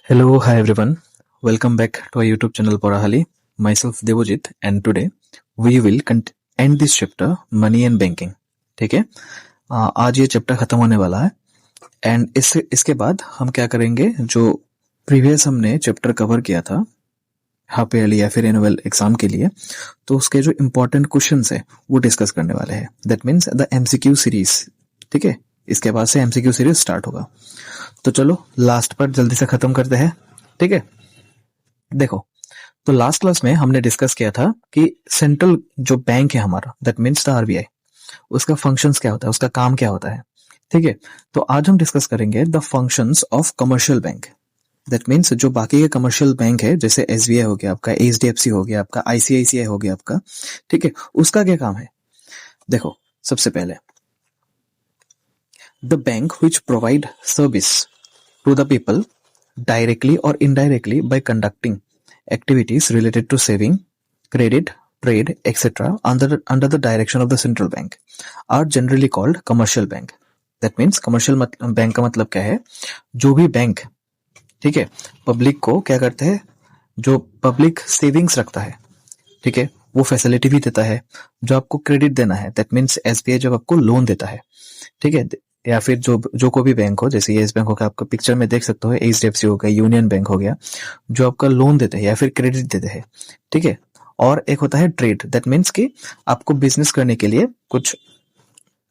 Hello, hi everyone. Welcome back to our YouTube channel Porahali. Myself Devojit, and today we will end this chapter Money and Banking. ठीक है, आज ये chapter खत्म होने वाला है एंड इसके बाद हम क्या करेंगे, जो प्रीवियस हमने चैप्टर कवर किया था हाफ ईयरली या फिर एनुअल एग्जाम के लिए, तो उसके जो इम्पोर्टेंट क्वेश्चंस है वो डिस्कस करने वाले हैं. That means the MCQ series. ठीक है, इसके बाद से एमसीक्यू सीरीज स्टार्ट होगा. तो चलो लास्ट पर जल्दी से खत्म करते हैं. ठीक है, देखो, तो लास्ट क्लास में हमने डिस्कस किया था कि सेंट्रल जो बैंक है हमारा, दैट मीन्स द आरबीआई, उसका फंक्शंस क्या होता है, उसका काम क्या होता है. ठीक है, तो आज हम डिस्कस करेंगे the functions of commercial bank. That means जो बाकी के कमर्शियल बैंक है, जैसे एसबीआई हो गया आपका, एचडीएफसी हो गया आपका, आईसीआईसीआई हो गया आपका. ठीक है, उसका क्या काम है. देखो, सबसे पहले the bank which provide service to the people directly or indirectly by conducting activities related to saving, credit, trade, etc. under the direction of the central bank are generally called commercial bank. That means commercial bank का मतलब क्या है, जो भी bank, ठीक है, public को क्या करते हैं, जो पब्लिक सेविंग्स रखता है, ठीक है, वो फैसिलिटी भी देता है. जो आपको क्रेडिट देना है, दैट मीन्स एसबीआई जब आपको लोन देता है, ठीक है, या फिर जो कोई भी बैंक हो, जैसे येस बैंक हो गया, आपका पिक्चर में देख सकते हो, एचडीएफसी हो गया, यूनियन बैंक हो गया, जो आपका लोन देते हैं या फिर क्रेडिट देते हैं. ठीक है, और एक होता है ट्रेड. दैट मीन्स कि आपको बिजनेस करने के लिए कुछ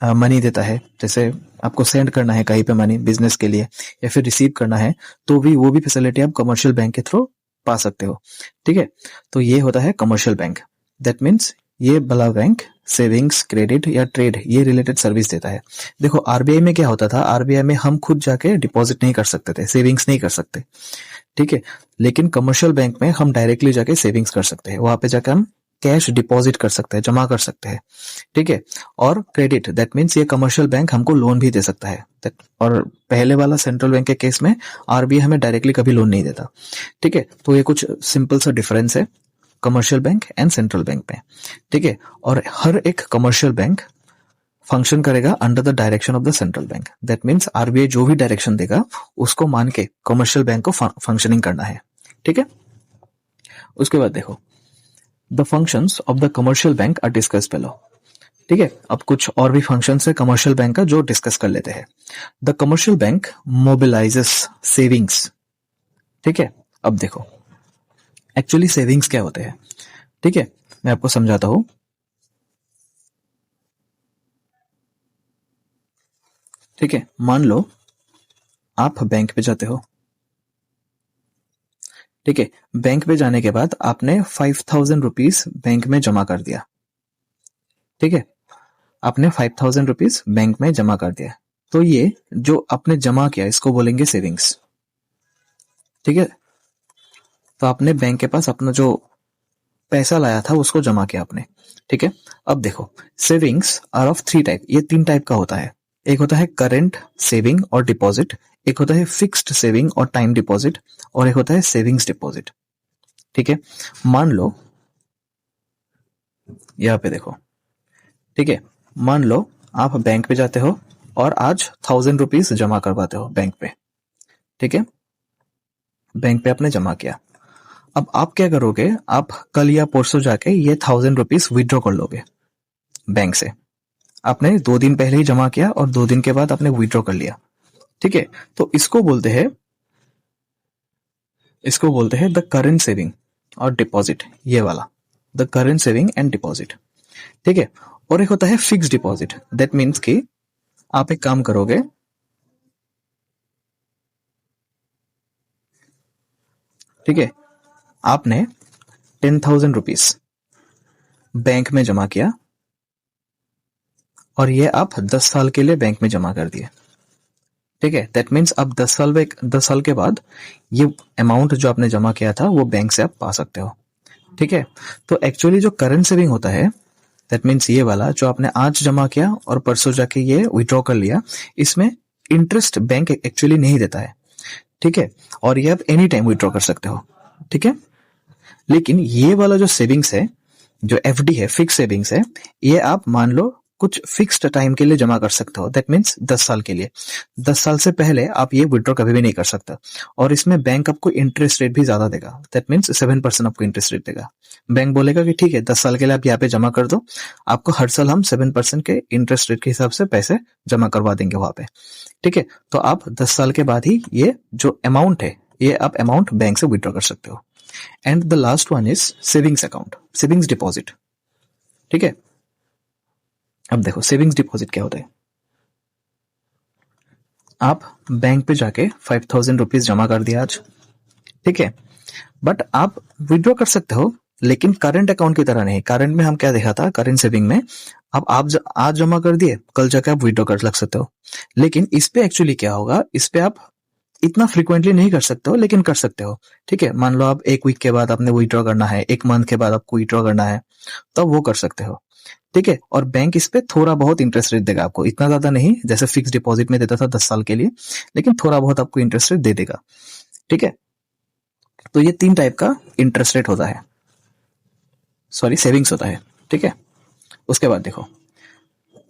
मनी देता है, जैसे आपको सेंड करना है कहीं पे मनी बिजनेस के लिए, या फिर रिसीव करना है, तो भी वो भी फैसिलिटी आप कमर्शियल बैंक के थ्रू पा सकते हो. ठीक है, तो ये होता है कमर्शियल बैंक. दैट मीन्स ये बड़ा बैंक सेविंग्स, क्रेडिट या ट्रेड, ये रिलेटेड सर्विस देता है. देखो, आरबीआई में क्या होता था, आरबीआई में हम खुद जाके डिपॉजिट नहीं कर सकते थे, सेविंग्स नहीं कर सकते. ठीक है, लेकिन कमर्शियल बैंक में हम डायरेक्टली जाके सेविंग्स कर सकते हैं. वहां पे जाके हम कैश डिपॉजिट कर सकते हैं, जमा कर सकते हैं. ठीक है, और क्रेडिट, दैट मीन्स ये कमर्शियल बैंक हमको लोन भी दे सकता है. और पहले वाला सेंट्रल बैंक के केस में आरबीआई हमें डायरेक्टली कभी लोन नहीं देता. ठीक है, तो ये कुछ सिंपल सा डिफरेंस है commercial bank and central bank में. ठीक है, और हर एक कमर्शियल बैंक फंक्शन करेगा under the direction of the central bank. That means RBI जो भी डायरेक्शन देगा उसको मान के कमर्शियल बैंक को फंक्शनिंग करना है. ठीक है, उसके बाद देखो, the functions of the commercial bank are discuss below. ठीक है, अब कुछ और भी फंक्शंस है कमर्शियल बैंक का जो डिस्कस कर लेते हैं. The commercial bank mobilises savings. ठीक है, अब देखो एक्चुअली सेविंग्स क्या होते हैं. ठीक है, मैं आपको समझाता हूं. ठीक है, मान लो आप बैंक पे जाते हो. ठीक है, बैंक पे जाने के बाद आपने 5,000 रुपीज बैंक में जमा कर दिया. ठीक है, आपने 5,000 रुपीज बैंक में जमा कर दिया, तो ये जो आपने जमा किया इसको बोलेंगे सेविंग्स. ठीक है, तो आपने बैंक के पास अपना जो पैसा लाया था उसको जमा किया आपने. ठीक है, अब देखो, सेविंग्स आर ऑफ 3 टाइप. ये 3 टाइप का होता है. एक होता है करेंट सेविंग और डिपॉजिट, एक होता है फिक्स्ड सेविंग और टाइम डिपॉजिट, और एक होता है सेविंग्स डिपॉजिट. ठीक है, मान लो यहां पे देखो. ठीक है, मान लो आप बैंक पे जाते हो और आज 1,000 रुपीज जमा करवाते हो बैंक पे. ठीक है, बैंक पे आपने जमा किया. अब आप क्या करोगे, आप कल या परसों जाके ये 1,000 रुपीज विड्रॉ कर लोगे बैंक से. आपने 2 दिन पहले ही जमा किया और 2 दिन के बाद आपने विड्रॉ कर लिया. ठीक है, तो इसको बोलते हैं द करेंट सेविंग और डिपॉजिट. ये वाला the current saving and deposit. ठीक है, और एक होता है फिक्स डिपॉजिट. दैट मीन्स कि आप एक काम करोगे, ठीक है, आपने 10,000 रुपीज बैंक में जमा किया और ये आप 10 साल के लिए बैंक में जमा कर दिए. ठीक है, दैट मीन्स अब 10 साल के बाद ये अमाउंट जो आपने जमा किया था वो बैंक से आप पा सकते हो. ठीक है, तो एक्चुअली जो करंट सेविंग होता है, दैट मीन्स ये वाला जो आपने आज जमा किया और परसों जाके ये विड्रॉ कर लिया, इसमें इंटरेस्ट बैंक एक्चुअली नहीं देता है. ठीक है, और ये आप एनी टाइम विड्रॉ कर सकते हो. ठीक है, लेकिन ये वाला जो सेविंग्स है, जो एफडी है, फिक्स सेविंग्स है, ये आप मान लो कुछ फिक्स्ड टाइम के लिए जमा कर सकते हो, दैट मीन्स 10 साल के लिए। 10 साल से पहले आप ये विड्रॉ कभी भी नहीं कर सकते, और इसमें बैंक आपको इंटरेस्ट रेट भी ज्यादा देगा, दैट मीन्स 7% आपको इंटरेस्ट रेट देगा। बैंक बोलेगा कि ठीक है 10 साल के लिए आप यहाँ पे जमा कर दो, आपको हर साल हम 7% के इंटरेस्ट रेट के हिसाब से पैसे जमा करवा देंगे वहां पे, ठीक है। तो आप 10 साल के बाद ही ये जो अमाउंट है ये आप अमाउंट बैंक से विड्रॉ कर सकते हो। And the last one is savings account, savings deposit, ठीक है। अब देखो सेविंग्स डिपॉजिट क्या होता है। आप बैंक पे जाके 5,000 रुपीज जमा कर दिया आज, ठीक है, बट आप विड्रॉ कर सकते हो, लेकिन करंट अकाउंट की तरह नहीं। करंट में हम क्या देखा था, करंट सेविंग में अब आप आज जमा कर दिए, कल जाके आप विड्रॉ कर लग सकते हो। लेकिन इस पे एक्चुअली क्या होगा, इस पे आप इतना फ्रिक्वेंटली नहीं कर सकते हो, लेकिन कर सकते हो, ठीक है। मान लो आप एक वीक के बाद आपने विड्रॉ करना है, एक मंथ के बाद आपको विड्रॉ करना है, तो वो कर सकते हो, ठीक है। और बैंक इस पे थोड़ा बहुत इंटरेस्ट रेट देगा आपको, इतना ज्यादा नहीं जैसे फिक्स डिपॉजिट में देता था 10 साल के लिए, लेकिन थोड़ा बहुत आपको इंटरेस्ट रेट दे देगा, ठीक है। तो ये 3 टाइप का इंटरेस्ट रेट होता है, सॉरी सेविंग्स होता है, ठीक है। उसके बाद देखो,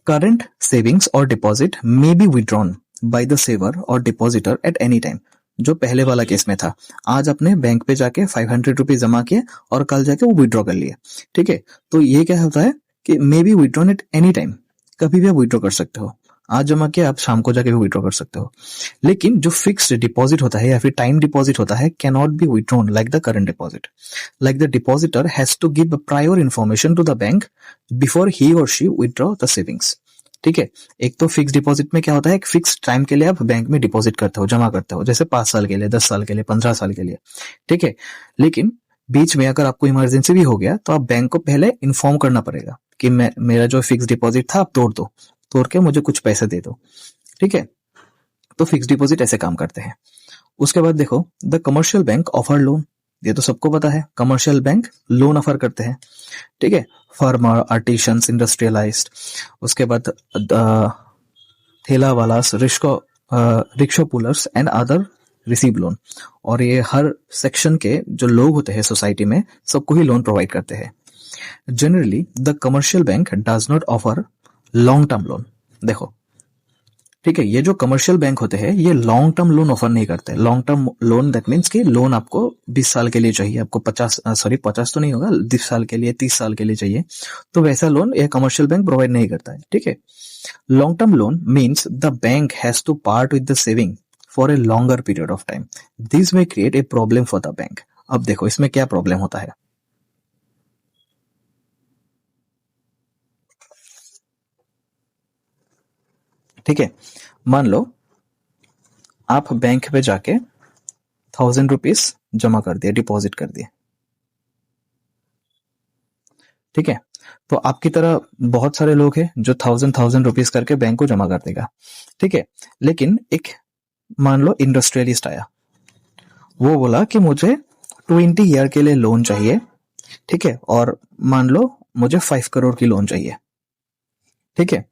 करंट सेविंग्स और deposit may be withdrawn by the saver और डिपॉजिटर एट एनी टाइम। जो पहले वाला केस में था, आज अपने बैंक पे जाके 500 रुपीज जमा किए और कल जाके वो विड्रॉ कर लिए, ठीक है। तो ये क्या होता है कि मे be withdrawn eight any time, कभी भी आप विड्रॉ कर सकते हो, आज जमा किया आप शाम को जाके भी विड्रॉ कर सकते हो। लेकिन जो फिक्स्ड डिपॉजिट होता है या फिर टाइम डिपॉजिट होता है can not be withdrawn like the current deposit. Like the depositor has to give prior information to the bank before he और शी विड्रॉ द सेविंग्स, ठीक है। एक तो फिक्स डिपॉजिट में क्या होता है, एक फिक्स टाइम के लिए आप बैंक में डिपॉजिट करते हो, जमा करते हो, जैसे 5 साल के लिए, 10 साल के लिए, 15 साल के लिए, ठीक है। लेकिन बीच में अगर आपको इमरजेंसी भी हो गया तो आप बैंक को पहले इन्फॉर्म करना पड़ेगा कि मेरा जो फिक्स डिपॉजिट था आप तोड़ दो, तोड़ के मुझे कुछ पैसे दे दो, ठीक है। तो फिक्स डिपॉजिट ऐसे काम करते हैं। उसके बाद देखो, the commercial bank offer loan, ये तो सबको पता है, कमर्शियल बैंक लोन ऑफर करते हैं, ठीक है, फार्मर, आर्टिशंस, इंडस्ट्रियलाइज्ड। उसके बाद ठेला वालास, rickshaw pullers and other receive loan. और ये हर सेक्शन के जो लोग होते हैं सोसाइटी में, सबको ही लोन प्रोवाइड करते हैं। Generally the commercial bank does not offer long term loan. देखो, ठीक है, ये जो कमर्शियल बैंक होते हैं ये लॉन्ग टर्म लोन ऑफर नहीं करते। Long term loan that means कि लोन आपको 20 साल के लिए चाहिए, आपको 50 तो नहीं होगा, 20 साल के लिए, 30 साल के लिए चाहिए, तो वैसा लोन ये कमर्शियल बैंक प्रोवाइड नहीं करता है, ठीक है। Long term loan means the bank has to part with the saving for a longer period of time. This may create a problem for the bank. अब देखो इसमें क्या प्रॉब्लम होता है। ठीक है, मान लो आप बैंक पे जाके 1,000 रुपीज जमा कर दिए, डिपॉजिट कर दिए, ठीक है। तो आपकी तरह बहुत सारे लोग हैं जो 1,000 रुपीज करके बैंक को जमा कर देगा, ठीक है। लेकिन एक मान लो इंडस्ट्रियलिस्ट आया, वो बोला कि मुझे 20 ईयर के लिए लोन चाहिए, ठीक है, और मान लो मुझे 5 करोड़ की लोन चाहिए, ठीक है।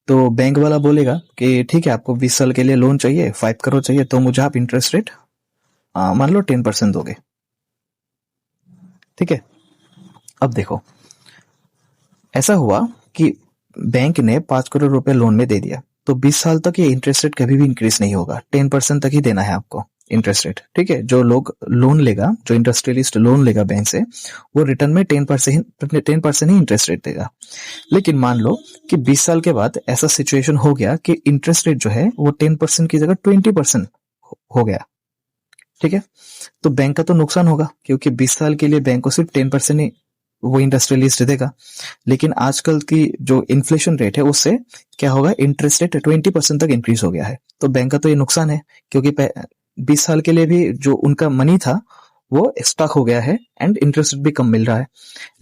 तो बैंक वाला बोलेगा कि ठीक है, आपको 20 साल के लिए लोन चाहिए, 5 करोड़ चाहिए, तो मुझे आप इंटरेस्ट रेट मान लो 10% दोगे, ठीक है। अब देखो, ऐसा हुआ कि बैंक ने 5 करोड़ रुपए लोन में दे दिया, तो 20 साल तक ये इंटरेस्ट रेट कभी भी इंक्रीज नहीं होगा, 10% तक ही देना है आपको इंटरेस्ट रेट, ठीक है। जो लोग लोन लेगा, जो इंडस्ट्रियलिस्ट लोन लेगा बैंक से, वो रिटर्न में 10% ही इंटरेस्ट रेट देगा। लेकिन मान लो कि 20 साल के बाद ऐसा सिचुएशन हो गया कि इंटरेस्ट रेट जो है वो 10% की जगह 20% हो गया, ठीक है। तो बैंक का तो नुकसान होगा, क्योंकि 20 साल के लिए बैंक को सिर्फ 10% ही वो इंडस्ट्रियलिस्ट देगा। लेकिन आजकल की जो इन्फ्लेशन रेट है उससे क्या होगा, इंटरेस्ट रेट 20% तक इंक्रीज हो गया है, तो बैंक का तो ये नुकसान है, क्योंकि 20 साल के लिए भी जो उनका मनी था वो स्टॉक हो गया है एंड इंटरेस्ट भी कम मिल रहा है।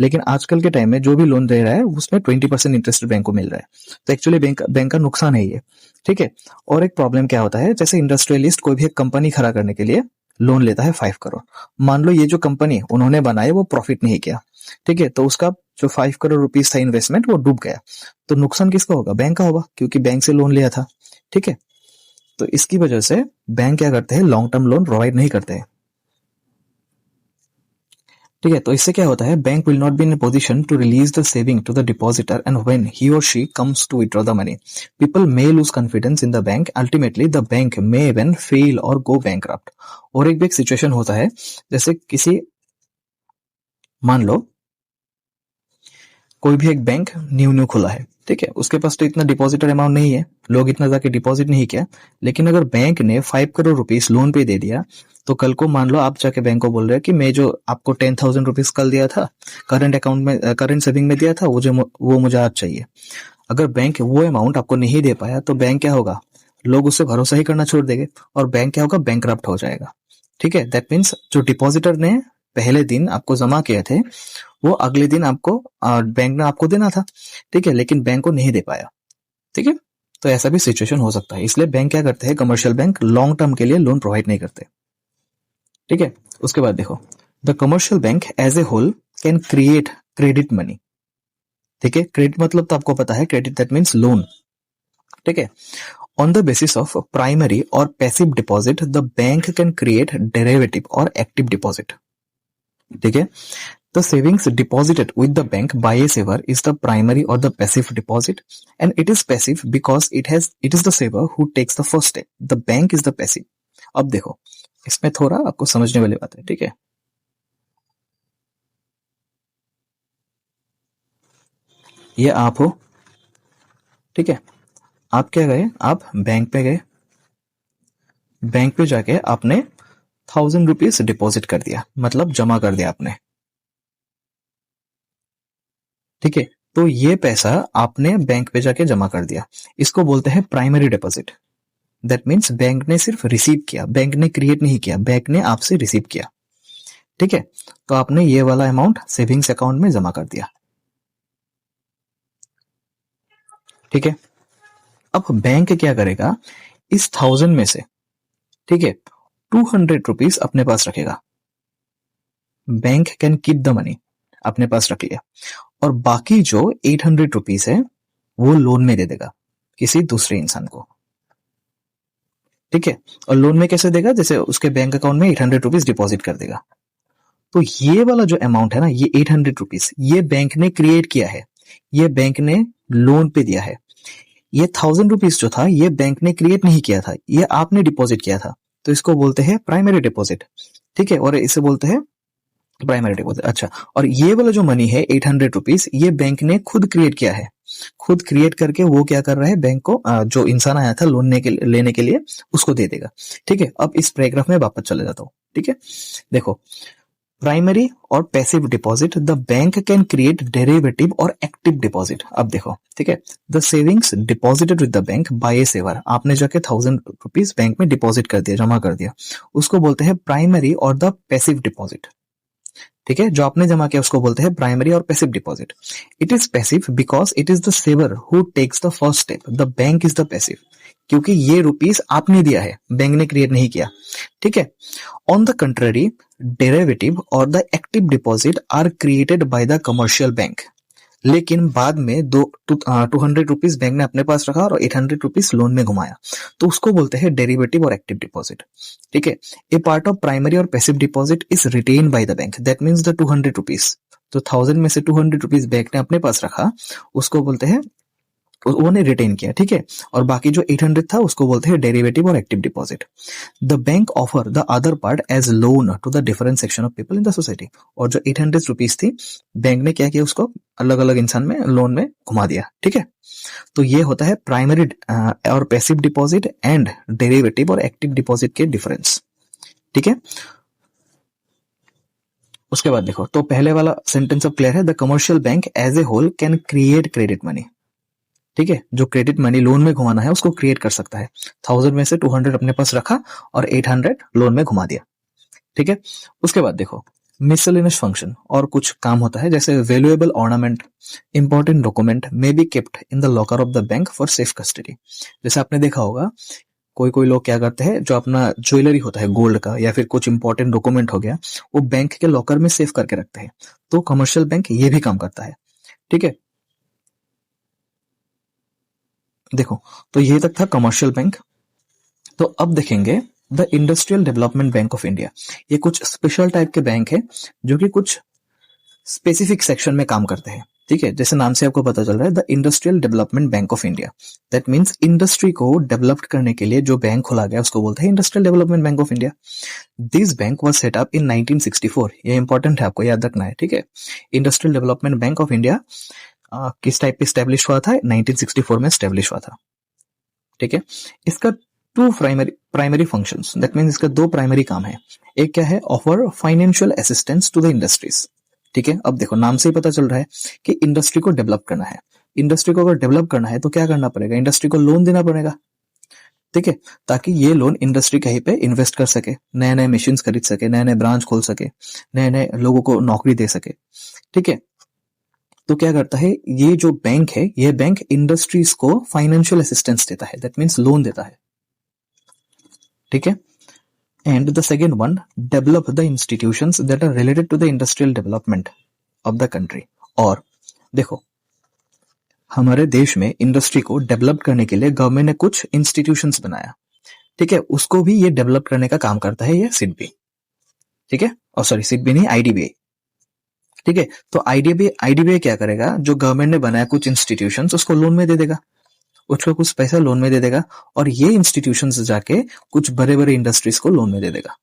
लेकिन आजकल के टाइम में जो भी लोन दे रहा है उसमें 20% इंटरेस्ट बैंक को मिल रहा है, तो एक्चुअली बैंक का नुकसान है ये, ठीक है। और एक प्रॉब्लम क्या होता है, जैसे इंडस्ट्रियलिस्ट कोई भी एक कंपनी खड़ा करने के लिए लोन लेता है 5 करोड़, मान लो ये जो कंपनी उन्होंने बनाई वो प्रॉफिट नहीं किया, ठीक है, तो उसका जो 5 करोड़ रुपीस था इन्वेस्टमेंट वो डूब गया, तो नुकसान किसका होगा, बैंक का होगा, क्योंकि बैंक से लोन लिया था, ठीक है। तो इसकी वजह से बैंक क्या करते हैं, लॉन्ग टर्म लोन प्रोवाइड नहीं करते हैं। ठीक है, तो इससे क्या होता है, bank will not be in a position to release the saving to the depositor and when he और she comes to withdraw the money people may lose confidence in the bank, ultimately the bank may even fail or go bankrupt. और एक भी एक situation होता है, जैसे किसी, मान लो कोई भी एक बैंक न्यू न्यू खुला है, ठीक है, उसके पास तो इतना डिपॉजिटर अमाउंट नहीं है, लोग इतना जाके डिपॉजिट नहीं किया, लेकिन अगर बैंक ने 5 करोड़ रुपीस लोन पे दे दिया, तो कल को मान लो आप जाके बैंक को बोल रहे हैं कि मैं जो आपको 10,000 रुपीज कल दिया था, करंट अकाउंट में, करंट सेविंग में दिया था, वो मुझे आज चाहिए। अगर बैंक वो अमाउंट आपको नहीं दे पाया, तो बैंक क्या होगा, लोग उससे भरोसा ही करना छोड़ देंगे और बैंक क्या होगा, बैंकरप्ट हो जाएगा। ठीक है, दैट मीन्स जो डिपॉजिटर ने पहले दिन आपको जमा किए थे, वो अगले दिन आपको बैंक ने आपको देना था, ठीक है, लेकिन बैंक को नहीं दे पाया। ठीक है, तो ऐसा भी सिचुएशन हो सकता है, इसलिए बैंक क्या करते हैं, कमर्शियल बैंक लॉन्ग टर्म के लिए लोन प्रोवाइड नहीं करते। ठीक है, उसके बाद देखो, the commercial bank as a whole can create credit money. ठीक है, क्रेडिट मतलब तो आपको पता है, क्रेडिट दैट मीन्स लोन। ठीक है, on the basis of primary और passive deposit the bank can create derivative और एक्टिव डिपॉजिट। ठीक है, the savings deposited with the bank by a saver is the primary or the passive deposit, and it is passive because it is the saver who takes the first step. The bank is the passive. अब देखो, इसमें थोड़ा आपको समझने वाली बात है। ठीक है, ये आप हो, ठीक है, आप क्या गए, आप बैंक पे गए, बैंक पे जाके आपने 1,000 रुपीज डिपॉजिट कर दिया, मतलब जमा कर दिया आपने। ठीक है, तो ये पैसा आपने बैंक पे जाके जमा कर दिया, इसको बोलते हैं primary deposit. That means bank ने सिर्फ रिसीव किया, बैंक ने क्रिएट नहीं किया, बैंक ने आपसे रिसीव किया। ठीक है, तो आपने ये वाला अमाउंट सेविंग्स अकाउंट में जमा कर दिया। ठीक है, अब बैंक क्या करेगा, इस 1,000 में से, ठीक है, 200 रुपीज अपने पास रखेगा। Bank can keep the money, अपने पास रख लिया, और बाकी जो 800 रुपीज है वो लोन में दे देगा किसी दूसरे इंसान को। ठीक है, और लोन में कैसे देगा, जैसे उसके बैंक अकाउंट में 800 रुपीज डिपॉजिट कर देगा। तो ये वाला जो अमाउंट है ना, ये 800 रुपीज, ये बैंक ने क्रिएट किया है, ये बैंक ने लोन पे दिया है। ये 1,000 रुपीज जो था, ये बैंक ने क्रिएट नहीं किया था, ये आपने डिपॉजिट किया था, तो इसको बोलते हैं प्राइमरी डिपॉजिट। ठीक है, और इसे बोलते हैं प्राइमरी डिपॉजिट। अच्छा, और ये वाला जो मनी है 800 रुपीज, ये बैंक ने खुद क्रिएट किया है, खुद क्रिएट करके वो क्या कर रहा है, बैंक को जो इंसान आया था लोन लेने के लिए, उसको दे देगा। ठीक है, अब इस पैराग्राफ में वापस चले जाता हूँ। ठीक है, देखो, प्राइमरी और passive deposit, the bank can create derivative और एक्टिव डिपॉजिट। अब देखो, ठीक है, the savings deposited with the bank by a saver, आपने जाके 1,000 रुपीज बैंक में डिपॉजिट कर दिया, जमा कर दिया, उसको बोलते हैं प्राइमरी और द पैसिव डिपॉजिट। ठीक है, जो आपने जमा किया उसको बोलते हैं प्राइमरी और passive deposit. It is passive because it is the saver who takes the first step, the bank is the passive, क्योंकि ये रुपीस आपने दिया है, बैंक ने क्रिएट नहीं किया। ठीक है, ऑन द कंट्ररी डेरिवेटिव और the active deposit are created by the commercial bank, लेकिन बाद में 200 रुपीज बैंक ने अपने पास रखा और 800 रुपीज लोन में घुमाया, तो उसको बोलते हैं डेरिवेटिव और एक्टिव डिपॉजिट। ठीक है, ए पार्ट ऑफ प्राइमरी और passive deposit is written by the bank, that means the 200 rupees, तो 1,000 में से 200 रुपीज बैंक ने अपने पास रखा, उसको बोलते हैं, उन्होंने रिटेन किया। ठीक है, और बाकी जो 800 था उसको बोलते हैं डेरिवेटिव और active deposit. The bank offer the other part as loan to the different section of people in the society, और जो 800 रुपीज थी, बैंक ने क्या किया, उसको अलग अलग इंसान में लोन में घुमा दिया। ठीक है, तो ये होता है प्राइमरी और पैसिव डिपॉजिट एंड डेरिवेटिव और एक्टिव डिपॉजिट के डिफरेंस। ठीक है, उसके बाद देखो, तो पहले वाला सेंटेंस अब क्लियर है, the commercial bank as a whole can create credit money. ठीक है, जो क्रेडिट मनी लोन में घुमाना है उसको क्रिएट कर सकता है, 1,000 में से 200 अपने पास रखा और 800 लोन में घुमा दिया। ठीक है, उसके बाद देखो, मिसलेनियस फंक्शन, और कुछ काम होता है, जैसे valuable ornament, important document may be kept in the locker of the bank for safe custody. जैसे आपने देखा होगा, कोई कोई लोग क्या करते हैं, जो अपना ज्वेलरी होता है गोल्ड का या फिर कुछ इंपॉर्टेंट डॉक्यूमेंट हो गया, वो बैंक के लॉकर में सेव करके रखते हैं, तो कमर्शियल बैंक ये भी काम करता है। ठीक है, देखो, तो ये तक था कमर्शियल बैंक। तो अब देखेंगे the industrial development bank of India. ये कुछ स्पेशल टाइप के बैंक है, जो कि कुछ स्पेसिफिक सेक्शन में काम करते हैं, ठीक है। जैसे नाम से आपको पता चल रहा है, the industrial development bank of India. That means industry को डेवलप करने के लिए जो बैंक खोला गया उसको बोलते हैं industrial development bank of India. This bank was set up in 1964। ये इंपॉर्टेंट है, आपको याद रखना है, ठीक है। Industrial development bank of India किस टाइप पे स्टैब्लिश हुआ था? 1964 में स्टैब्लिश हुआ था, ठीक है। इसका two primary functions, that means इसका दो प्राइमरी काम है। एक क्या है? Offer financial assistance to the industries, ठीक है। अब देखो नाम से ही पता चल रहा है कि इंडस्ट्री को डेवलप करना है। इंडस्ट्री को अगर डेवलप करना है तो क्या करना पड़ेगा? इंडस्ट्री को लोन देना पड़ेगा, ठीक है, ताकि ये लोन इंडस्ट्री कहीं पे इन्वेस्ट कर सके, नए नए मशीन खरीद सके, नए नए ब्रांच खोल सके, नए नए लोगों को नौकरी दे सके, ठीक है। तो क्या करता है ये जो बैंक है, ये बैंक इंडस्ट्रीज को फाइनेंशियल असिस्टेंस देता है, दैट मीन्स लोन देता है, ठीक है। And the second one, develop the institutions that are related to the industrial development of the country. और देखो हमारे देश में इंडस्ट्री को डेवलप करने के लिए गवर्नमेंट ने कुछ इंस्टीट्यूशंस बनाया, ठीक है, उसको भी ये डेवलप करने का काम करता है ये सिडबी, ठीक है। और सॉरी सिडबी नहीं, आईडीबीआई, ठीक है। तो आईडीबीआई क्या करेगा? जो गवर्नमेंट ने बनाया कुछ इंस्टीट्यूशंस उसको लोन में दे देगा, उसको कुछ पैसा लोन में दे देगा, और ये इंस्टीट्यूशंस जाके कुछ बड़े बड़े इंडस्ट्रीज को लोन में दे देगा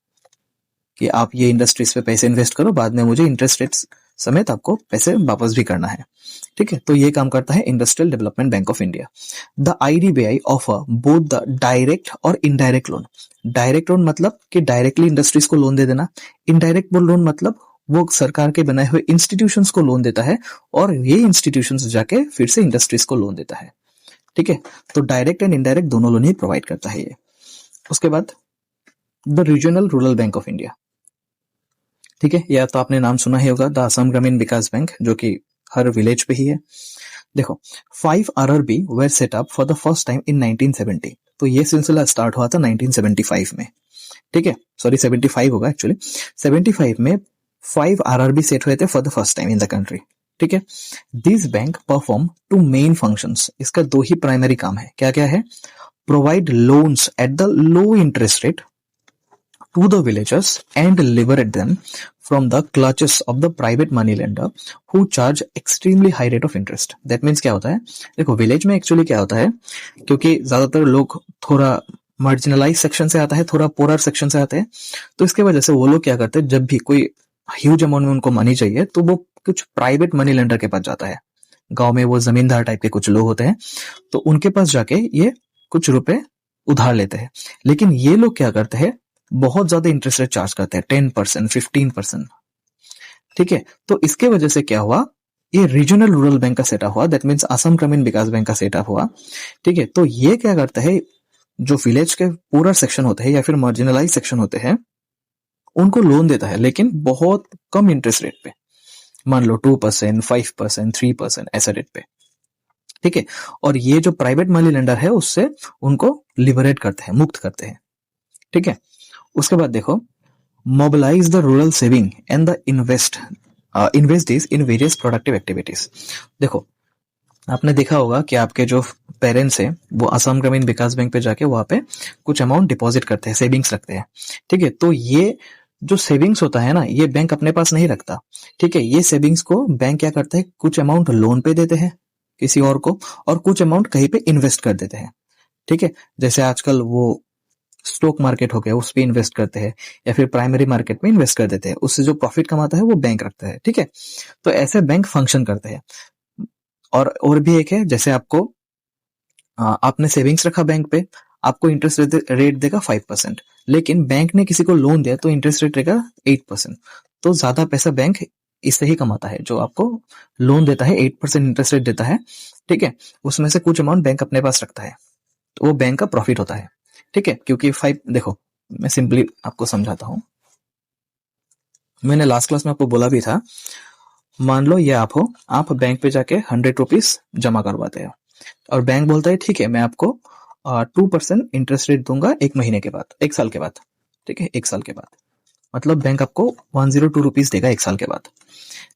कि आप ये इंडस्ट्रीज पे पैसे इन्वेस्ट करो, बाद में मुझे इंटरेस्ट रेट समेत आपको पैसे वापस भी करना है, ठीक है। तो ये काम करता है industrial development bank of India. The IDBI offer both the direct और इनडायरेक्ट लोन। डायरेक्ट लोन मतलब कि डायरेक्टली इंडस्ट्रीज को लोन दे देना, इनडायरेक्ट लोन मतलब वो सरकार के बनाए हुए इंस्टीट्यूशंस को लोन देता है और ये इंस्टीट्यूशंस जाके फिर से इंडस्ट्रीज को लोन देता है, ठीक है। तो डायरेक्ट एंड इनडायरेक्ट दोनों लोन ही प्रोवाइड करता है ये। उसके बाद the regional rural bank of India, ठीक है, या तो आपने नाम सुना ही होगा द असम ग्रामीण विकास बैंक, जो कि हर विलेज पे ही है। देखो 5 RRB were set up for the first time इन 1970। तो ये सिलसिला स्टार्ट हुआ था 1975 में, ठीक है, सॉरी 75 होगा एक्चुअली। 75 में 5 आरआरबी सेट हुए थे for the first time in the country, ठीक है। This bank perform two main functions. इसका दो ही प्राइमरी काम है, क्या क्या है? Provide loans at the low interest rate to the villagers and liberate them from the clutches of the private money lender who charge extremely high rate of interest. That means क्या होता है? देखो village में actually क्या होता है, क्योंकि ज्यादातर लोग थोड़ा मार्जिनलाइज सेक्शन से आता है, थोड़ा पोरर सेक्शन से आते हैं, तो इसके वजह से वो लोग क्या करते हैं, जब भी कोई ह्यूज अमाउंट में उनको मनी चाहिए तो वो कुछ प्राइवेट मनी लेंडर के पास जाता है। गांव में वो जमींदार टाइप के कुछ लोग होते हैं, तो उनके पास जाके ये कुछ रुपए उधार लेते हैं। लेकिन ये लोग क्या करते हैं, बहुत ज्यादा इंटरेस्ट रेट चार्ज करते हैं, 10%, 15%, ठीक है। तो इसके वजह से क्या हुआ, ये रीजनल रूरल बैंक का सेटअप हुआ, दैट मीन्स असम ग्रामीण विकास बैंक का सेटअप हुआ, ठीक है। तो ये क्या करता है, जो विलेज के पूरा सेक्शन होते हैं या फिर मार्जिनलाइज सेक्शन होते हैं उनको लोन देता है, लेकिन बहुत कम इंटरेस्ट रेट पे, मान लो 2%, 5%, 3% ऐसा रेट पे, ठीक है। और ये जो प्राइवेट मनी लेंडर है उससे उनको लिबरेट करते हैं, मुक्त करते हैं, ठीक है। उसके बाद देखो mobilise the rural saving and the invest in various productive activities. देखो आपने देखा होगा कि आपके जो पेरेंट्स हैं वो असम ग्रामीण विकास बैंक पे जाके वहां पे कुछ अमाउंट डिपॉजिट करते हैं, सेविंग्स रखते हैं, ठीक है। तो ये जो सेविंग्स होता है ना, ये बैंक अपने पास नहीं रखता, ठीक है। ये सेविंग्स को बैंक क्या करते हैं, कुछ अमाउंट लोन पे देते हैं किसी और को, और कुछ अमाउंट कहीं पे इन्वेस्ट कर देते हैं, ठीक है। जैसे आजकल वो स्टॉक मार्केट हो गया, उस पे इन्वेस्ट करते हैं, या फिर प्राइमरी मार्केट में इन्वेस्ट कर देते हैं, उससे जो प्रॉफिट कमाता है वो बैंक रखता है, ठीक है। तो ऐसे बैंक फंक्शन करते हैं। और भी एक है, जैसे आपको आपने सेविंग्स रखा बैंक पे, आपको इंटरेस्ट रेट देगा 5%, लेकिन बैंक ने किसी को लोन दिया तो इंटरेस्ट रेट रहेगा 8%। तो ज्यादा पैसा बैंक इससे ही कमाता है, जो आपको लोन देता है 8% इंटरेस्ट रेट देता है, ठीक है। उसमें से कुछ अमाउंट बैंक अपने पास रखता है, तो वो बैंक का प्रॉफिट होता है, ठीक है। क्योंकि 5, देखो मैं सिंपली आपको समझाता हूं, मैंने लास्ट क्लास में आपको बोला भी था, मान लो ये आप हो, आप बैंक पे जाके 100 रुपीज जमा करवाते हो, और बैंक बोलता है ठीक है मैं आपको 2% इंटरेस्ट रेट दूंगा 1 महीने के बाद, 1 साल के बाद, ठीक है, 1 साल के बाद, मतलब बैंक आपको 102 रुपीज देगा 1 साल के बाद।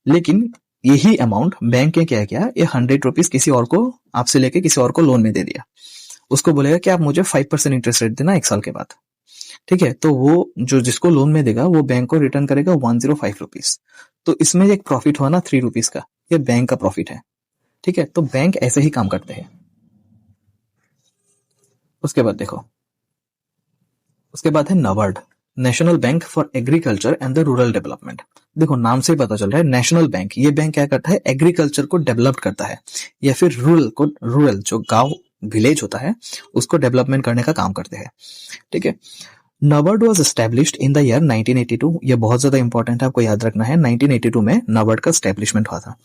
लेकिन यही अमाउंट बैंक ने क्या किया, ये 100 रुपीज किसी और को, आपसे लेके किसी और को लोन में दे दिया, उसको बोलेगा कि आप मुझे 5% इंटरेस्ट रेट देना 1 साल के बाद, ठीक है। तो वो जो जिसको लोन में देगा वो बैंक को रिटर्न करेगा 105 रुपीज। तो इसमें एक प्रॉफिट हुआ ना 3 रुपीज का, ये बैंक का प्रॉफिट है। ठीक है, तो बैंक ऐसे ही काम करते हैं। उसके बाद देखो, उसके बाद है NABARD, national bank for agriculture and the rural development. देखो नाम से ही पता चल रहा है नेशनल बैंक, ये बैंक क्या करता है, एग्रीकल्चर को डेवलप करता है या फिर रूरल जो गांव विलेज होता है उसको डेवलपमेंट करने का काम करते हैं। ठीक है, NABARD was established in the year 1982। ये बहुत ज्यादा इंपॉर्टेंट है, आपको याद रखना है। 1982 में नाबार्ड का एस्टेब्लिशमेंट हुआ था।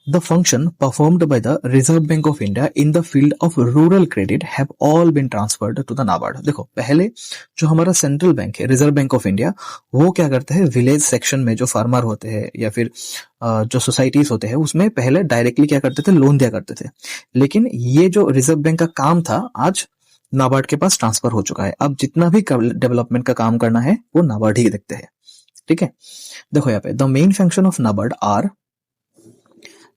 The function performed by the Reserve Bank of India in the field of rural credit have all been transferred to the NABARD। देखो पहले जो हमारा सेंट्रल बैंक है, रिजर्व बैंक ऑफ इंडिया, वो क्या करते हैं, विलेज सेक्शन में जो फार्मर होते हैं या फिर जो सोसाइटीज होते हैं उसमें पहले डायरेक्टली क्या करते थे, लोन दिया करते थे। लेकिन ये जो रिजर्व बैंक का काम था आज नाबार्ड के पास ट्रांसफर हो चुका है। अब जितना भी डेवलपमेंट का काम करना है वो नाबार्ड ही देखते हैं। ठीक है, देखो यहाँ पे the main function of NABARD are,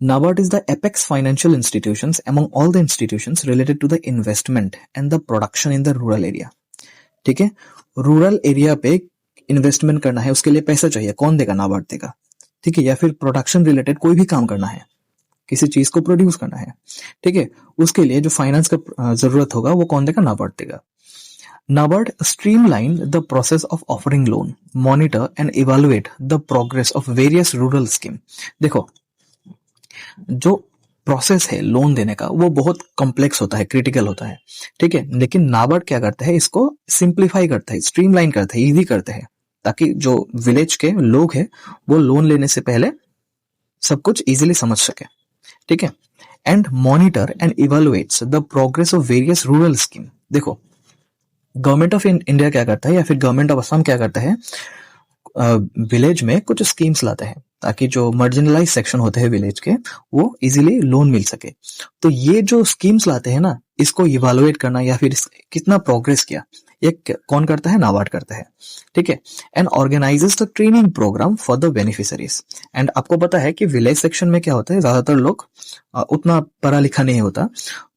NABARD is the apex financial institutions among all the institutions related to the investment and the production in the rural area। ठीक है, रूरल एरिया पे इन्वेस्टमेंट करना है, उसके लिए पैसा चाहिए, कौन देगा, नाबार्ड देगा। ठीक है, या फिर प्रोडक्शन रिलेटेड कोई भी काम करना है, किसी चीज को प्रोड्यूस करना है, ठीक है, उसके लिए जो फाइनेंस का जरूरत होगा वो कौन देगा, नाबार्ड देगा। NABARD streamline the process of offering loan, monitor and evaluate the progress of various rural scheme। देखो जो प्रोसेस है लोन देने का वो बहुत कॉम्प्लेक्स होता है, क्रिटिकल होता है। ठीक है, लेकिन नाबार्ड क्या करता है, इसको सिंप्लीफाई करता है, स्ट्रीमलाइन करता है, इजी करते हैं, ताकि जो विलेज के लोग हैं वो लोन लेने से पहले सब कुछ इजीली समझ सके। ठीक है, and monitor and evaluates the progress of various rural scheme. देखो गवर्नमेंट ऑफ इंडिया क्या करता है या फिर गवर्नमेंट ऑफ असम क्या करता है, विलेज में कुछ स्कीम्स लाते हैं ताकि जो मार्जिनलाइज सेक्शन होते हैं विलेज के वो इजीली लोन मिल सके। तो ये जो स्कीम्स लाते हैं ना, इसको इवेलुएट करना या फिर कितना प्रोग्रेस किया, ये कौन करता है, नाबार्ड करता है। ठीक है, and organises the training programme for the beneficiaries. And आपको पता है कि विलेज सेक्शन में क्या होता है, ज्यादातर लोग उतना पढ़ा लिखा नहीं होता,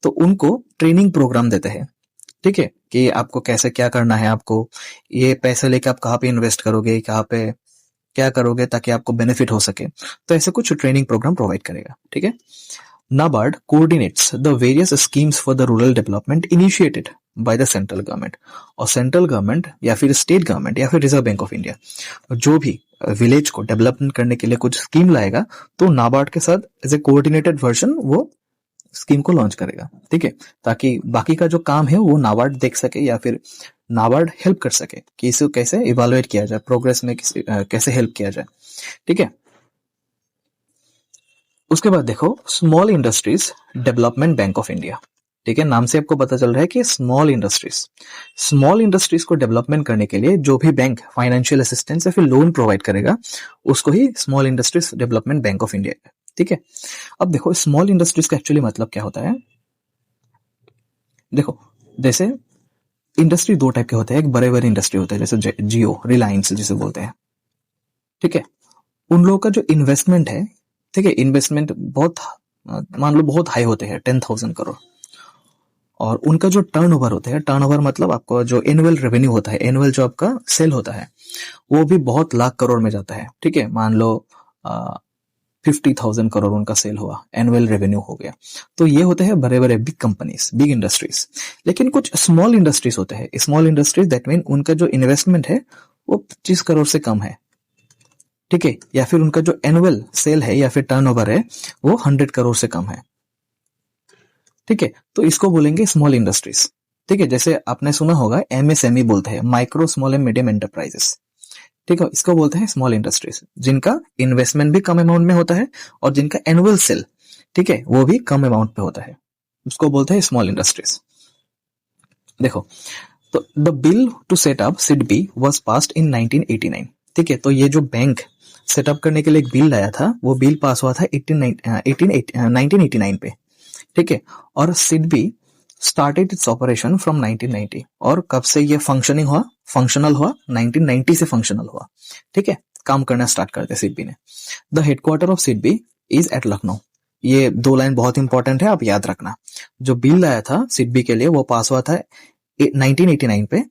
तो उनको ट्रेनिंग प्रोग्राम देते हैं। ठीक है, कि आपको कैसे क्या करना है, आपको ये पैसे लेके आप कहाँ पे इन्वेस्ट करोगे, कहाँ पे क्या करोगे ताकि आपको बेनिफिट हो सके, तो ऐसे कुछ ट्रेनिंग प्रोग्राम प्रोवाइड करेगा। ठीक है, NABARD coordinates the various schemes for the rural development initiated by the central government. और सेंट्रल गवर्नमेंट या फिर स्टेट गवर्नमेंट या फिर रिजर्व बैंक ऑफ इंडिया जो भी विलेज को डेवलपमेंट करने के लिए कुछ स्कीम लाएगा, तो नाबार्ड के साथ एज ए कोऑर्डिनेटेड वर्जन वो स्कीम को लॉन्च करेगा। ठीक है, ताकि बाकी का जो काम है वो नाबार्ड देख सके या फिर नाबार्ड हेल्प कर सके कि इसे कैसे इवेलुएट किया जाए, प्रोग्रेस में कैसे हेल्प किया जाए। ठीक है, उसके बाद देखो small industries development bank of India. ठीक है, नाम से आपको पता चल रहा है कि स्मॉल इंडस्ट्रीज को डेवलपमेंट करने के लिए जो भी बैंक फाइनेंशियल असिस्टेंस या फिर लोन प्रोवाइड करेगा उसको ही small industries development bank of India. ठीक है, अब देखो स्मॉल इंडस्ट्रीज का एक्चुअली मतलब क्या होता है। देखो जैसे इंडस्ट्री दो टाइप के होते हैं, एक बड़े बड़े इंडस्ट्री होते हैं जैसे जियो, रिलायंस जिसे बोलते हैं। ठीक है, उन लोगों का जो इन्वेस्टमेंट है, ठीक है, इन्वेस्टमेंट बहुत मान लो बहुत हाई होते हैं, 10,000 करोड़। और उनका जो टर्नओवर होता है, टर्नओवर मतलब आपको जो एनुअल रेवेन्यू होता है, एनुअल जो आपका सेल होता है वो भी बहुत लाख करोड़ में जाता है। ठीक है, मान लो 50,000 करोड़ उनका सेल हुआ, एनुअल रेवेन्यू हो गया। तो ये होते हैं बड़े बड़े बिग कंपनीज, बिग इंडस्ट्रीज। लेकिन कुछ स्मॉल इंडस्ट्रीज होते हैं, स्मॉल इंडस्ट्रीज दैट मीन उनका जो इन्वेस्टमेंट है वो 25 करोड़ से कम है। ठीक है, या फिर उनका जो एनुअल सेल है या फिर टर्नओवर है वो 100 करोड़ से कम है। ठीक है, तो इसको बोलेंगे स्मॉल इंडस्ट्रीज। ठीक है, जैसे आपने सुना होगा MSME बोलते हैं, micro small and medium enterprises. ठीक है, इसको बोलते हैं स्मॉल इंडस्ट्रीज, जिनका इन्वेस्टमेंट भी कम अमाउंट में होता है और जिनका एनुअल सेल, ठीक है, वो भी कम अमाउंट पे होता है, उसको बोलते हैं स्मॉल इंडस्ट्रीज। देखो तो the bill to set up SIDBI was passed in 1989। ठीक है, तो ये जो बैंक सेटअप करने के लिए एक बिल लाया था, वो बिल पास हुआ था 1989 पे। ठीक है, और SIDBI started its operation from 1990। और कब से ये फंक्शनल हुआ 1990 से फंक्शनल हुआ। ठीक है, काम करना स्टार्ट करते सिडबी ने। The headquarter of SIDBI is at Lucknow. ये 2 लाइन बहुत इंपॉर्टेंट है, आप याद रखना। जो बिल लाया था सिडबी के लिए वो पास हुआ था 1989 पे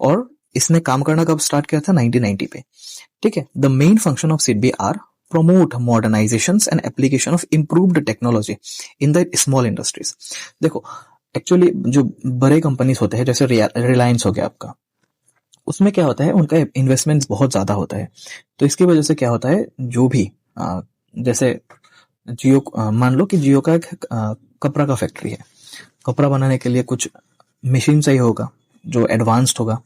और इसने काम करना कब स्टार्ट किया था, 1990 पे। ठीक है, the main function of SIDBI are promote modernizations and application of improved technology in the small industries. देखो एक्चुअली जो बड़े कंपनीज होते हैं जैसे रिलायंस हो गया आपका, उसमें क्या होता है उनका इन्वेस्टमेंट बहुत ज्यादा होता है। तो इसकी वजह से क्या होता है जो भी जैसे जियो, मान लो कि जियो का एक कपड़ा का फैक्ट्री है, कपड़ा बनाने के लिए कुछ मशीन चाहिए होगा जो एडवांस्ड होगा,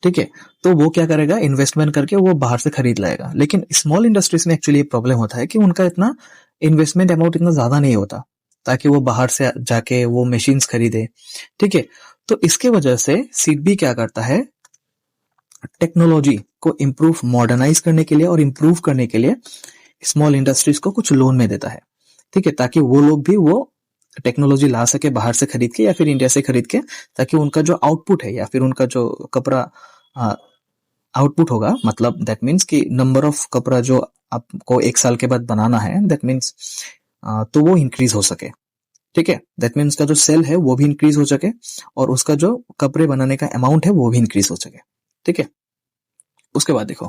ठीक है, तो वो क्या करेगा इन्वेस्टमेंट करके वो बाहर से खरीद लाएगा। लेकिन स्मॉल इंडस्ट्रीज में एक्चुअली प्रॉब्लम होता है कि उनका इतना इन्वेस्टमेंट अमाउंट इतना ज्यादा नहीं होता ताकि वो बाहर से जाके वो मशीन्स खरीदे, ठीक है। तो इसके वजह से सीडबी क्या करता है, टेक्नोलॉजी को इम्प्रूव मॉडर्नाइज करने के लिए और इम्प्रूव करने के लिए स्मॉल इंडस्ट्रीज को कुछ लोन में देता है, ठीक है, ताकि वो लोग भी वो टेक्नोलॉजी ला सके बाहर से खरीद के या फिर इंडिया से खरीद के, ताकि उनका जो आउटपुट है या फिर उनका जो कपड़ा आउटपुट होगा, मतलब दैट मीन्स कि नंबर ऑफ कपड़ा जो आपको 1 साल के बाद बनाना है, दैट मीन्स तो वो इंक्रीज हो सके, ठीक है। दैट मीन्स का जो सेल है वो भी इंक्रीज हो सके और उसका जो कपड़े बनाने का अमाउंट है वो भी इंक्रीज हो सके, ठीक है। उसके बाद देखो,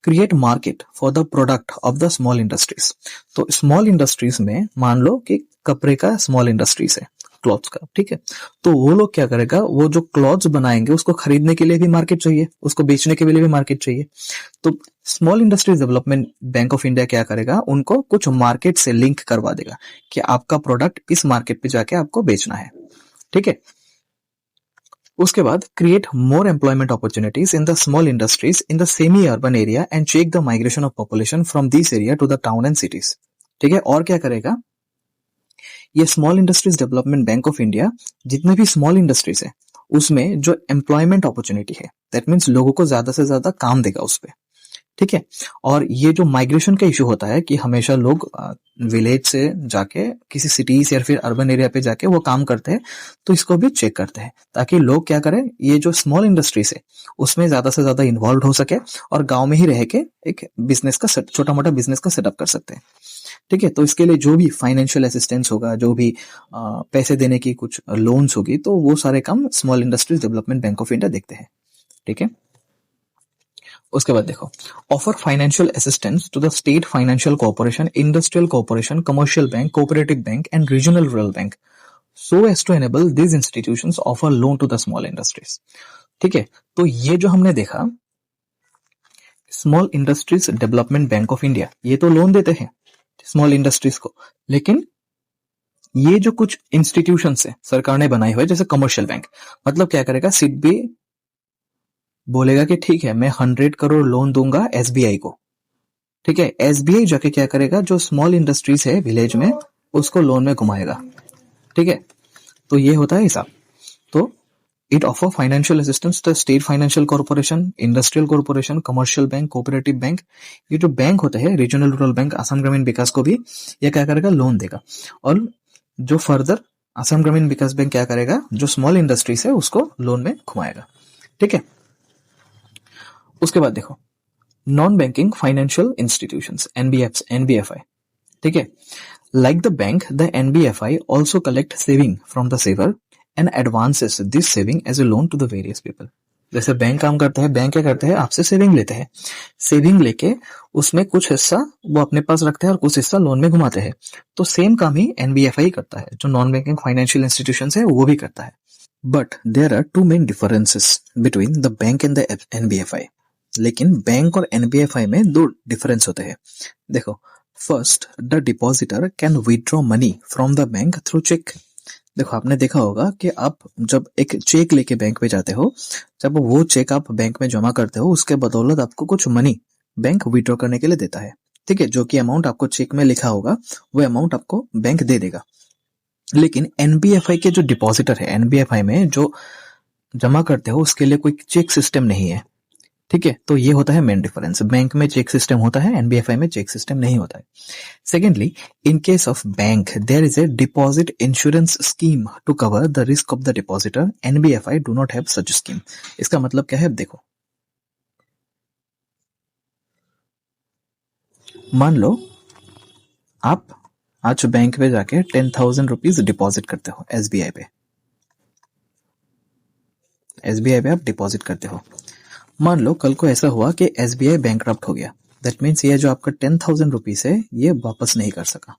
create market for the product of the small industries. तो स्मॉल इंडस्ट्रीज में मान लो कि कपड़े का स्मॉल इंडस्ट्रीज है, क्लॉथ्स का, ठीक है, तो वो लोग क्या करेगा, वो जो क्लॉथ्स बनाएंगे उसको खरीदने के लिए भी मार्केट चाहिए, उसको बेचने के लिए भी मार्केट चाहिए। तो small industries development bank of India क्या करेगा, उनको कुछ मार्केट से लिंक करवा देगा कि आपका प्रोडक्ट इस मार्केट पे जाके आपको बेचना है, ठीक है। उसके बाद create more employment opportunities in the small industries in the semi urban area and check the migration of population from this area to the town and cities, ठीक है। और क्या करेगा, ये small industries development bank of India जितने भी स्मॉल इंडस्ट्रीज है उसमें जो एम्प्लॉयमेंट अपॉर्चुनिटी है, दैट मीन्स लोगों को ज्यादा से ज्यादा काम देगा उस पर, ठीक है। और ये जो माइग्रेशन का इशू होता है कि हमेशा लोग विलेज से जाके किसी सिटीज या फिर अर्बन एरिया पे जाके वो काम करते हैं, तो इसको भी चेक करते हैं ताकि लोग क्या करें, ये जो स्मॉल इंडस्ट्रीज है उसमें ज्यादा से ज्यादा इन्वॉल्व हो सके और गांव में ही रह के एक बिजनेस का छोटा मोटा बिजनेस का सेटअप कर सकते हैं, ठीक है। तो इसके लिए जो भी फाइनेंशियल असिस्टेंस होगा, जो भी पैसे देने की कुछ लोन्स होगी, तो वो सारे काम small industries development bank of India देखते हैं, ठीक है। उसके बाद देखो, offer financial assistance to the state financial corporation, industrial corporation, commercial bank, cooperative bank and regional rural bank so as to enable these institutions offer loan to the small industries, ठीक है। तो ये जो हमने देखा, small industries development bank of India ये तो loan देते हैं स्मॉल इंडस्ट्रीज को, लेकिन ये जो कुछ इंस्टीट्यूशन है सरकार ने बनाए हुए जैसे कमर्शियल बैंक, मतलब क्या करेगा, सिडबी बोलेगा कि ठीक है मैं 100 करोड़ लोन दूंगा एसबीआई को, ठीक है। एसबीआई जाके क्या करेगा, जो स्मॉल इंडस्ट्रीज है विलेज में उसको लोन में घुमाएगा, ठीक है। तो ये होता है हिसाब। तो it offer financial assistance to state financial corporation, industrial corporation, commercial bank, cooperative bank, ये जो बैंक होते हैं रीजनल रूरल बैंक, असम ग्रामीण विकास को भी ये क्या करेगा, लोन देगा। और जो फर्दर असम ग्रामीण विकास बैंक क्या करेगा, जो स्मॉल इंडस्ट्रीज है उसको लोन में घुमाएगा, ठीक है। उसके बाद देखो, non banking financial institutions, NBFI, ठीक है। Like the bank, the NBFI also collect saving from the saver and advances this saving as a loan to the various people. जैसे बैंक काम करता है, बैंक क्या करते हैं, आपसे सेविंग लेते हैं, सेविंग लेके उसमें कुछ हिस्सा वो अपने पास रखते हैं और कुछ हिस्सा लोन में घुमाते हैं। तो सेम काम ही एनबीएफआई करता है, जो नॉन बैंकिंग फाइनेंशियल इंस्टीट्यूशंस है वो भी करता है। But there are two main differences between the bank and the NBFI. लेकिन बैंक और एनबीएफआई में 2 डिफरेंस होते हैं। देखो, first, the depositor can withdraw money from the bank through cheque. देखो आपने देखा होगा कि आप जब एक चेक लेके बैंक में जाते हो, जब वो चेक आप बैंक में जमा करते हो, उसके बदौलत आपको कुछ मनी बैंक विथड्रॉ करने के लिए देता है, ठीक है। जो कि अमाउंट आपको चेक में लिखा होगा वो अमाउंट आपको बैंक दे देगा। लेकिन एनबीएफआई के जो डिपॉजिटर है, एनबीएफआई में जो जमा करते हो उसके लिए कोई चेक सिस्टम नहीं है, ठीक है। तो ये होता है मेन डिफरेंस। बैंक में चेक सिस्टम होता है, एनबीएफआई में चेक सिस्टम नहीं होता है। Secondly, in case of bank there is a deposit insurance scheme to cover the risk of the depositor. NBFI do not have such scheme. इसका मतलब क्या है, देखो मान लो आप आज बैंक में जाके 10,000 रुपीज डिपॉजिट करते हो एसबीआई पे, एसबीआई पे आप डिपॉजिट करते हो। मान लो कल को ऐसा हुआ कि एसबीआई बैंकरप्ट हो गया, दैट मीन्स ये जो आपका 10,000 रुपीज है ये वापस नहीं कर सका।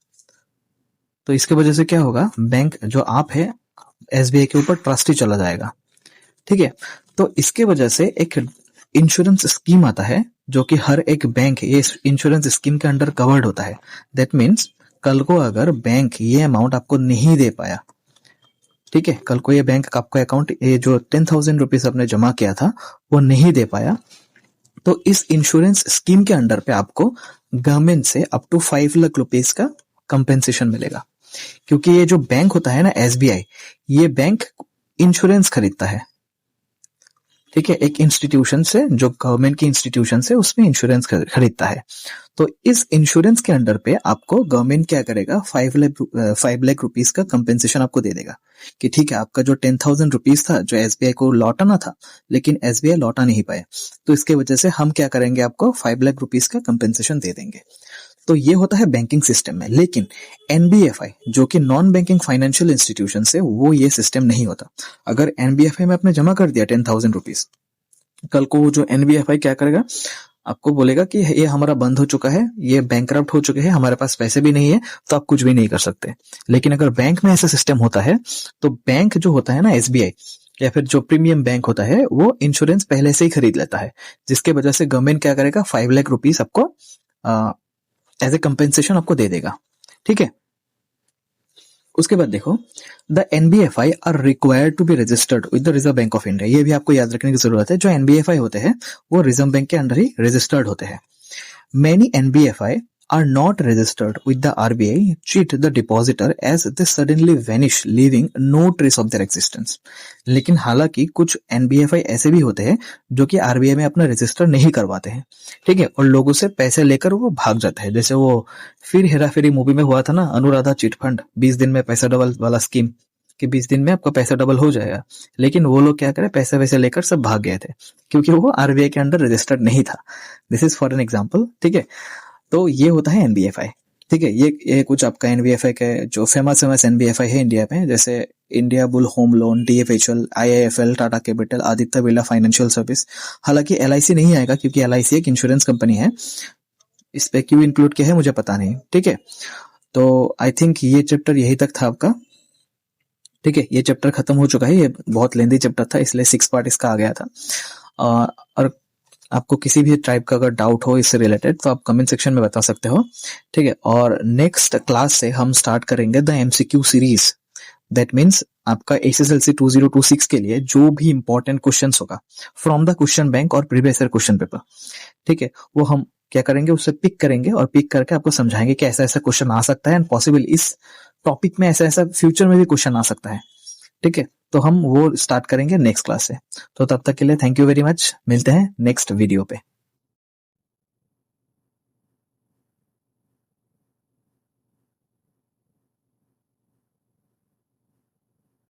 तो इसके वजह से क्या होगा, बैंक जो आप है एसबीआई के ऊपर ट्रस्टी चला जाएगा। ठीक है, तो इसके वजह से एक इंश्योरेंस स्कीम आता है जो कि हर एक बैंक ये इंश्योरेंस स्कीम के अंडर कवर्ड होता है। दैट मीन्स कल को अगर बैंक ये अमाउंट आपको नहीं दे पाया, ठीक है, कल को ये बैंक आपका अकाउंट ये जो 10,000 रुपीज आपने जमा किया था वो नहीं दे पाया, तो इस इंश्योरेंस स्कीम के अंडर पे आपको गवर्नमेंट से अप टू 5 लाख रुपीज का कंपेंसेशन मिलेगा। क्योंकि ये जो बैंक होता है ना एसबीआई, ये बैंक इंश्योरेंस खरीदता है। ठीक है, एक इंस्टीट्यूशन से जो गवर्नमेंट की इंस्टीट्यूशन से उसमें इंश्योरेंस खरीदता है। तो इस इंश्योरेंस के अंडर पे आपको गवर्नमेंट क्या करेगा, 5 लाख रुपीज का कंपेंसेशन आपको दे देगा कि ठीक है आपका जो 10,000 रुपीज था जो एसबीआई को लौटाना था लेकिन एसबीआई लौटा नहीं पाए, तो इसके वजह से हम क्या करेंगे, आपको 5 लाख रुपीज का कंपेंसेशन दे देंगे। तो ये होता है बैंकिंग सिस्टम में। लेकिन एनबीएफआई जो कि नॉन बैंकिंग फाइनेंशियल इंस्टीट्यूशन है वो ये सिस्टम नहीं होता। अगर एनबीएफआई में आपने जमा कर दिया 10,000 रुपीज, कल को वो जो एनबीएफआई क्या करेगा, आपको बोलेगा कि ये हमारा बंद हो चुका है, ये बैंकरप्ट हो चुके हैं, हमारे पास पैसे भी नहीं है, तो आप कुछ भी नहीं कर सकते। लेकिन अगर बैंक में ऐसा सिस्टम होता है तो बैंक जो होता है ना एसबीआई या फिर जो प्रीमियम बैंक होता है वो इंश्योरेंस पहले से ही खरीद लेता है, जिसके वजह से गवर्नमेंट क्या करेगा, 5 लाख रुपीज आपको एज ए कंपेंसेशन आपको दे देगा। ठीक है, उसके बाद देखो the NBFI are required to be registered with the Reserve Bank of India. ये भी आपको याद रखने की जरूरत है, जो एनबीएफआई होते हैं वो रिजर्व बैंक के अंडर ही रजिस्टर्ड होते हैं। Many NBFI are not registered with the RBI cheat the depositor as they suddenly vanish leaving no trace of their existence। लेकिन हालांकि कुछ एनबीएफआई ऐसे भी होते हैं जो कि आरबीआई में अपना रजिस्टर नहीं करवाते हैं, ठीक है, और लोगों से पैसे लेकर वो भाग जाते हैं। जैसे वो फिर हेरा फेरी मूवी में हुआ था ना, अनुराधा चिट फंड 20 दिन में पैसा डबल वाला स्कीम, कि 20 दिन में आपका पैसा डबल हो जाएगा। लेकिन वो लोग क्या करें, पैसे वैसे लेकर सब भाग गए थे क्योंकि वो आरबीआई के अंडर रजिस्टर्ड नहीं था। This is for an example. ठीक है, तो ये होता है एनबीएफआई। ठीक है, ये कुछ आपका एनबीएफआई के जो फेमस एनबीएफआई है इंडिया में, जैसे India bull home loan, DFHL, IIFL, Tata capital, Aditya Birla financial service. हालांकि एलआईसी नहीं आएगा क्योंकि एलआईसी एक इंश्योरेंस कंपनी है, इस पे क्यों इंक्लूड किया है मुझे पता नहीं। ठीक है, तो आई थिंक ये चैप्टर यही तक था आपका। ठीक है, ये चैप्टर खत्म हो चुका है, ये बहुत लेंदी चैप्टर था इसलिए 6 पार्ट इसका आ गया था। और आपको किसी भी टाइप का अगर डाउट हो इससे रिलेटेड तो आप कमेंट सेक्शन में बता सकते हो। ठीक है, और नेक्स्ट क्लास से हम स्टार्ट करेंगे the MCQ series. That means आपका एसएसएलसी 2026 के लिए जो भी इंपॉर्टेंट क्वेश्चंस होगा फ्रॉम द क्वेश्चन बैंक और प्रीवियस ईयर क्वेश्चन पेपर, ठीक है, वो हम क्या करेंगे, उससे पिक करेंगे और पिक करके आपको समझाएंगे कि ऐसा ऐसा क्वेश्चन आ सकता है एंड पॉसिबल इस टॉपिक में ऐसा ऐसा फ्यूचर में भी क्वेश्चन आ सकता है। ठीक है, तो हम वो स्टार्ट करेंगे नेक्स्ट क्लास से। तो तब तक के लिए थैंक यू वेरी मच, मिलते हैं नेक्स्ट वीडियो पे।